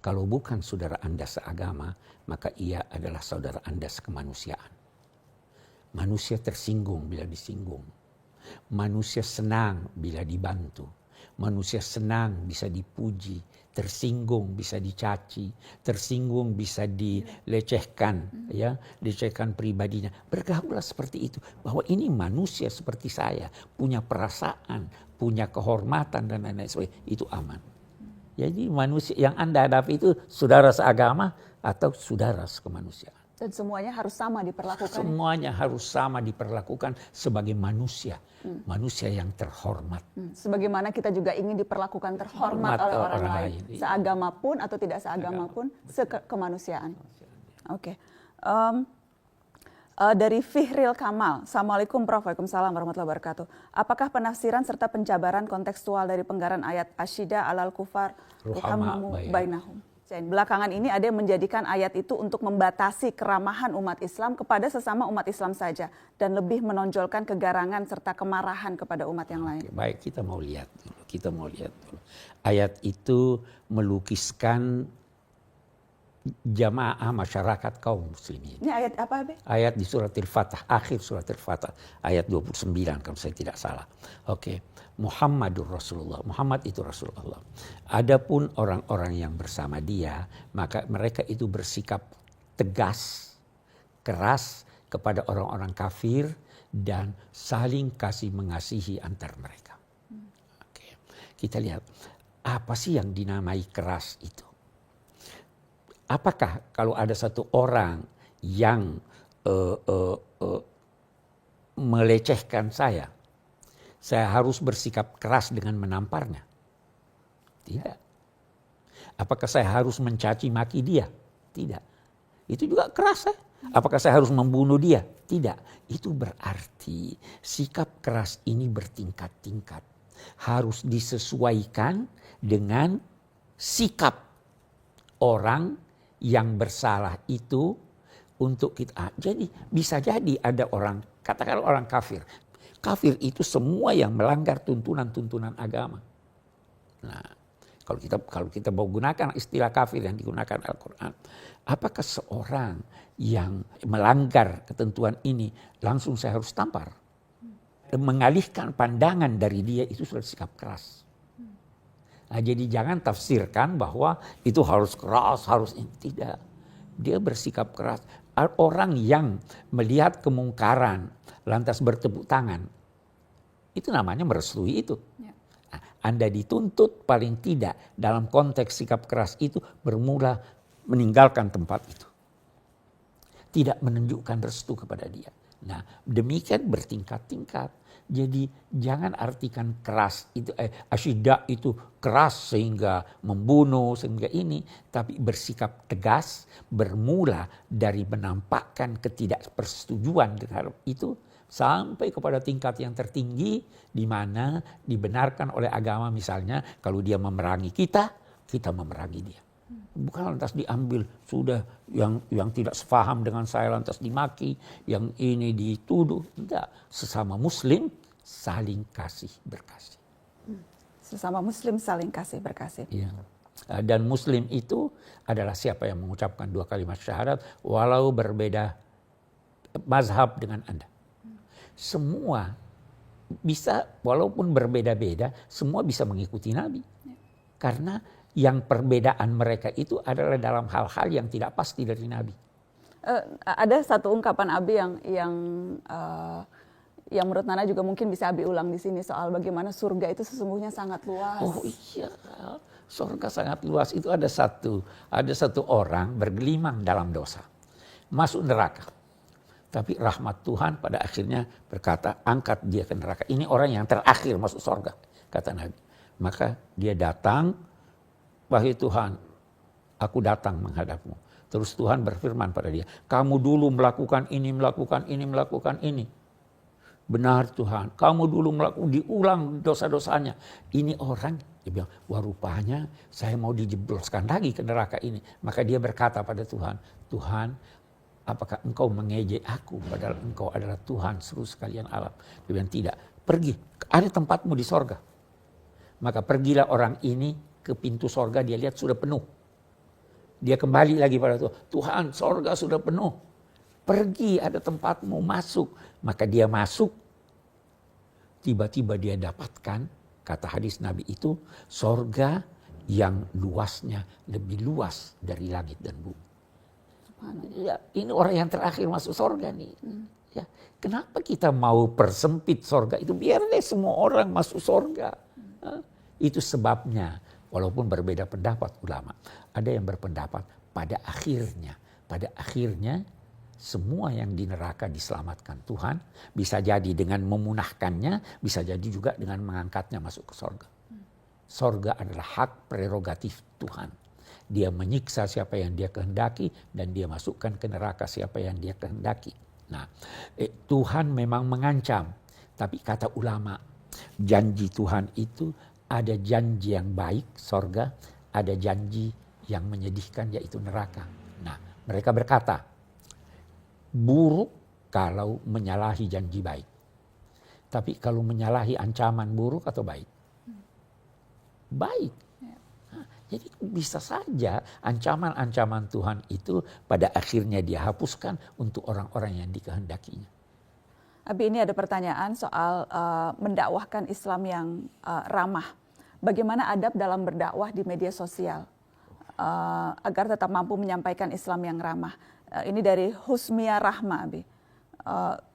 Kalau bukan saudara Anda seagama, maka ia adalah saudara Anda sekemanusiaan. Manusia tersinggung bila disinggung. Manusia senang bila dibantu. Manusia senang bisa dipuji, tersinggung bisa dicaci, tersinggung bisa dilecehkan, ya, dilecehkan pribadinya. Bergaulah seperti itu, bahwa ini manusia seperti saya, punya perasaan, punya kehormatan dan lain-lain sebagainya. Itu aman. Jadi manusia yang Anda hadapi itu saudara seagama atau saudara sekemanusiaan. Dan semuanya harus sama diperlakukan. Semuanya harus sama diperlakukan sebagai manusia. Manusia yang terhormat. Sebagaimana kita juga ingin diperlakukan terhormat oleh orang lain. Seagama pun atau tidak seagama pun, sekemanusiaan. Oke. Dari Fihril Kamal. Assalamualaikum Prof. Waalaikumsalam warahmatullahi wabarakatuh. Apakah penafsiran serta penjabaran kontekstual dari penggaran ayat Asyida alal kufar ruhamahu bainahum? Belakangan ini ada yang menjadikan ayat itu untuk membatasi keramahan umat Islam kepada sesama umat Islam saja dan lebih menonjolkan kegarangan serta kemarahan kepada umat yang lain. Baik, kita mau lihat dulu. Ayat itu melukiskan jamaah masyarakat kaum muslimin. Ini ayat apa, Abi? Ayat di surat Al-Fatah, akhir surat Al-Fatah, ayat 29 kalau saya tidak salah. Oke. Muhammadur Rasulullah. Muhammad itu Rasulullah. Adapun orang-orang yang bersama dia, maka mereka itu bersikap tegas, keras kepada orang-orang kafir dan saling kasih mengasihi antar mereka. Oke. Kita lihat apa sih yang dinamai keras itu? Apakah kalau ada satu orang yang melecehkan saya harus bersikap keras dengan menamparnya? Tidak. Apakah saya harus mencaci maki dia? Tidak. Itu juga keras. Apakah saya harus membunuh dia? Tidak. Itu berarti sikap keras ini bertingkat-tingkat. Harus disesuaikan dengan sikap orang yang bersalah itu untuk kita. Jadi bisa jadi ada orang, katakan orang kafir. Kafir itu semua yang melanggar tuntunan-tuntunan agama. Nah, kalau kita mau gunakan istilah kafir yang digunakan Al-Quran, apakah seorang yang melanggar ketentuan ini langsung saya harus tampar? Mengalihkan pandangan dari dia itu sudah sikap keras. Nah, jadi jangan tafsirkan bahwa itu harus keras, harus tidak. Dia bersikap keras. Orang yang melihat kemungkaran lantas bertepuk tangan, itu namanya merestui itu. Ya. Nah, Anda dituntut paling tidak dalam konteks sikap keras itu bermula meninggalkan tempat itu. Tidak menunjukkan restu kepada dia. Nah, demikian bertingkat-tingkat. Jadi jangan artikan keras itu asyida itu keras sehingga membunuh sehingga ini, tapi bersikap tegas bermula dari menampakkan ketidakpersetujuan terhadap itu sampai kepada tingkat yang tertinggi di mana dibenarkan oleh agama, misalnya kalau dia memerangi kita memerangi dia. Bukan lantas diambil sudah yang tidak sefaham dengan saya lantas dimaki, yang ini dituduh. Tidak, sesama muslim saling kasih berkasih. Sesama muslim saling kasih berkasih. Ya. Dan muslim itu adalah siapa yang mengucapkan 2 kalimat syahadat walau berbeda mazhab dengan Anda. Semua bisa, walaupun berbeda-beda, semua bisa mengikuti Nabi. Karena yang perbedaan mereka itu adalah dalam hal-hal yang tidak pasti dari Nabi. Ada satu ungkapan Abi yang menurut Nana juga mungkin bisa Abi ulang di sini soal bagaimana surga itu sesungguhnya sangat luas. Oh iya, surga sangat luas. Itu ada satu orang bergelimang dalam dosa, masuk neraka. Tapi rahmat Tuhan pada akhirnya berkata, angkat dia ke neraka. Ini orang yang terakhir masuk surga, kata Nabi. Maka dia datang, wahai Tuhan, aku datang menghadapmu. Terus Tuhan berfirman pada dia, kamu dulu melakukan ini. Benar Tuhan, kamu dulu diulang dosa-dosanya. Ini orang, dia bilang, wah rupanya saya mau dijebloskan lagi ke neraka ini. Maka dia berkata pada Tuhan, Tuhan, apakah engkau mengejek aku padahal engkau adalah Tuhan seluruh sekalian alam? Dia bilang, tidak, pergi, ada tempatmu di sorga. Maka pergilah orang ini ke pintu sorga, dia lihat sudah penuh. Dia kembali lagi pada Tuhan. Tuhan, sorga sudah penuh. Pergi, ada tempatmu, masuk. Maka dia masuk. Tiba-tiba dia dapatkan, kata hadis Nabi itu, sorga yang luasnya lebih luas dari langit dan bumi. Ya, ini orang yang terakhir masuk sorga nih. Ya, kenapa kita mau persempit sorga itu? Biar deh semua orang masuk sorga. Itu sebabnya. Walaupun berbeda pendapat ulama. Ada yang berpendapat pada akhirnya semua yang di neraka diselamatkan Tuhan. Bisa jadi dengan memunahkannya, bisa jadi juga dengan mengangkatnya masuk ke sorga. Sorga adalah hak prerogatif Tuhan. Dia menyiksa siapa yang dia kehendaki dan dia masukkan ke neraka siapa yang dia kehendaki. Nah, Tuhan memang mengancam. Tapi kata ulama, janji Tuhan itu ada janji yang baik, sorga, ada janji yang menyedihkan, yaitu neraka. Nah, mereka berkata, buruk kalau menyalahi janji baik. Tapi kalau menyalahi ancaman buruk atau baik? Baik. Nah, jadi bisa saja ancaman-ancaman Tuhan itu pada akhirnya dia hapuskan untuk orang-orang yang dikehendakinya. Abi, ini ada pertanyaan soal mendakwahkan Islam yang ramah. Bagaimana adab dalam berdakwah di media sosial agar tetap mampu menyampaikan Islam yang ramah? Ini dari Husmia Rahma, Abi.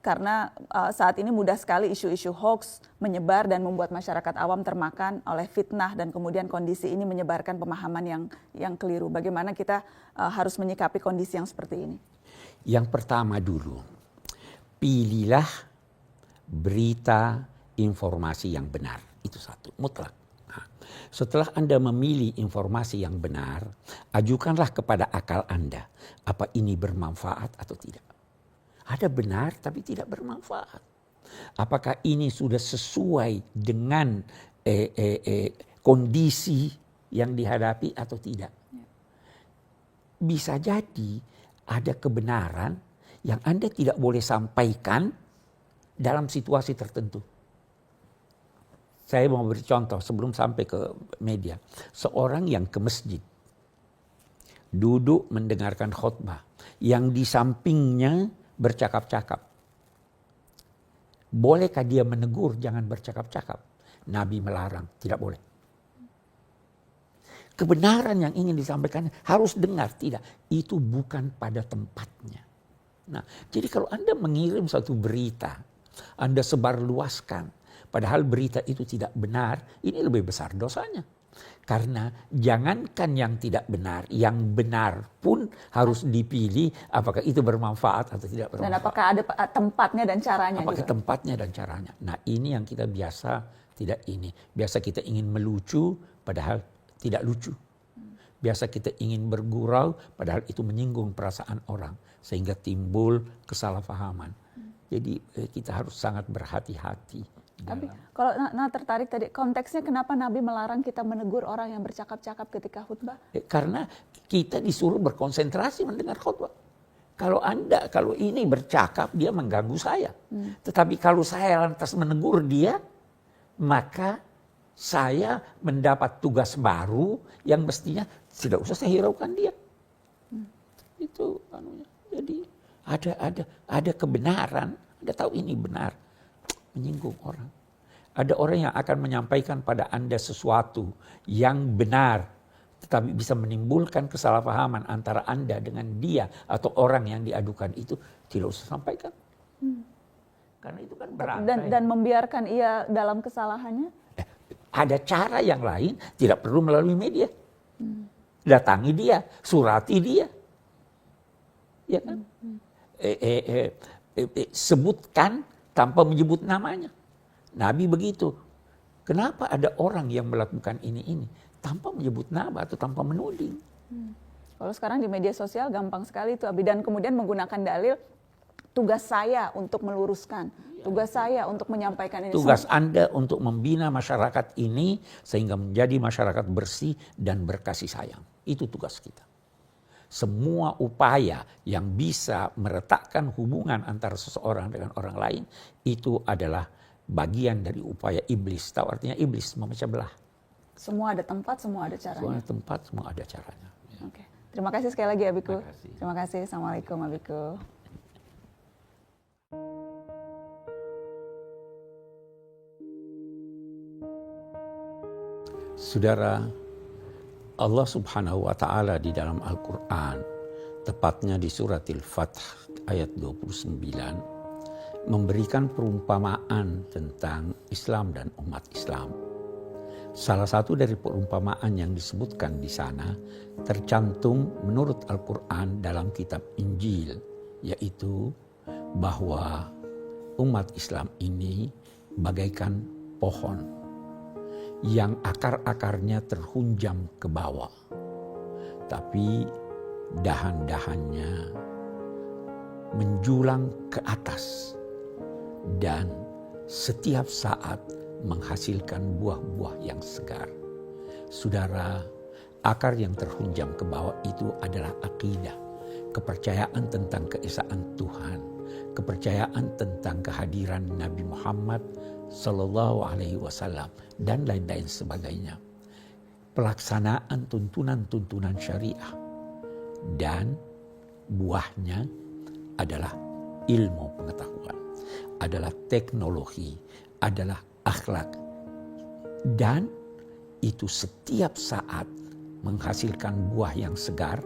Karena saat ini mudah sekali isu-isu hoax menyebar dan membuat masyarakat awam termakan oleh fitnah dan kemudian kondisi ini menyebarkan pemahaman yang keliru. Bagaimana kita harus menyikapi kondisi yang seperti ini? Yang pertama dulu, pilihlah berita informasi yang benar. Itu satu, mutlak. Nah, setelah Anda memilih informasi yang benar, ajukanlah kepada akal Anda. Apa ini bermanfaat atau tidak? Ada benar tapi tidak bermanfaat. Apakah ini sudah sesuai dengan kondisi yang dihadapi atau tidak? Bisa jadi ada kebenaran yang Anda tidak boleh sampaikan dalam situasi tertentu. Saya mau beri contoh sebelum sampai ke media. Seorang yang ke masjid, duduk mendengarkan khutbah, yang di sampingnya bercakap-cakap. Bolehkah dia menegur jangan bercakap-cakap? Nabi melarang, tidak boleh. Kebenaran yang ingin disampaikan harus dengar, tidak. Itu bukan pada tempatnya. Nah, jadi kalau Anda mengirim satu berita, Anda sebarluaskan, padahal berita itu tidak benar, ini lebih besar dosanya. Karena jangankan yang tidak benar, yang benar pun harus dipilih apakah itu bermanfaat atau tidak bermanfaat. Dan apakah ada tempatnya dan caranya apakah juga? Tempatnya dan caranya. Nah, ini yang kita biasa tidak ini. Biasa kita ingin melucu padahal tidak lucu. Biasa kita ingin bergurau padahal itu menyinggung perasaan orang. Sehingga timbul kesalahpahaman. Jadi kita harus sangat berhati-hati. Tapi kalau tertarik tadi konteksnya kenapa Nabi melarang kita menegur orang yang bercakap-cakap ketika khutbah? Karena kita disuruh berkonsentrasi mendengar khutbah. Kalau ini bercakap dia mengganggu saya. Tetapi kalau saya lantas menegur dia, maka saya mendapat tugas baru yang mestinya tidak usah saya hiraukan dia. Itu anunya. Jadi ada kebenaran, Anda tahu ini benar, menyinggung orang. Ada orang yang akan menyampaikan pada Anda sesuatu yang benar, tetapi bisa menimbulkan kesalahpahaman antara Anda dengan dia atau orang yang diadukan itu, tidak usah sampaikan. Karena itu kan berat. Dan membiarkan ia dalam kesalahannya? Ada cara yang lain, tidak perlu melalui media. Datangi dia, surati dia. Ya kan? Sebutkan tanpa menyebut namanya. Nabi begitu. Kenapa ada orang yang melakukan ini tanpa menyebut nama atau tanpa menuding? Kalau sekarang di media sosial gampang sekali itu, Abi, dan kemudian menggunakan dalil tugas saya untuk meluruskan, tugas saya untuk menyampaikan ini. Tugas Anda untuk membina masyarakat ini sehingga menjadi masyarakat bersih dan berkasih sayang. Itu tugas kita. Semua upaya yang bisa meretakkan hubungan antara seseorang dengan orang lain itu adalah bagian dari upaya iblis. Tahu artinya iblis, memecah belah. Semua ada tempat, semua ada caranya. Semua ada tempat, semua ada caranya. Oke. Terima kasih sekali lagi Abiku. Makasih. Terima kasih. Assalamualaikum Abiku. Saudara, Allah Subhanahu wa taala di dalam Al-Qur'an, tepatnya di surat Al-Fath ayat 29, memberikan perumpamaan tentang Islam dan umat Islam. Salah satu dari perumpamaan yang disebutkan di sana tercantum menurut Al-Qur'an dalam kitab Injil, yaitu bahwa umat Islam ini bagaikan pohon yang akar-akarnya terhunjam ke bawah, tapi dahan-dahannya menjulang ke atas dan setiap saat menghasilkan buah-buah yang segar. Saudara, akar yang terhunjam ke bawah itu adalah akidah, kepercayaan tentang keesaan Tuhan, kepercayaan tentang kehadiran Nabi Muhammad Sallallahu Alaihi Wasallam dan lain-lain sebagainya. Pelaksanaan tuntunan-tuntunan syariah dan buahnya adalah ilmu pengetahuan, adalah teknologi, adalah akhlak, dan itu setiap saat menghasilkan buah yang segar.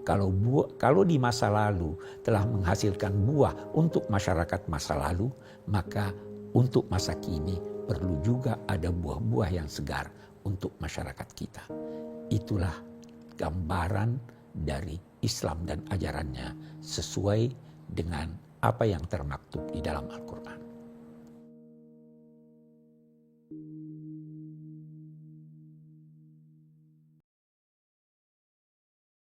Kalau di masa lalu telah menghasilkan buah untuk masyarakat masa lalu, maka untuk masa kini perlu juga ada buah-buah yang segar untuk masyarakat kita. Itulah gambaran dari Islam dan ajarannya sesuai dengan apa yang termaktub di dalam Al-Quran.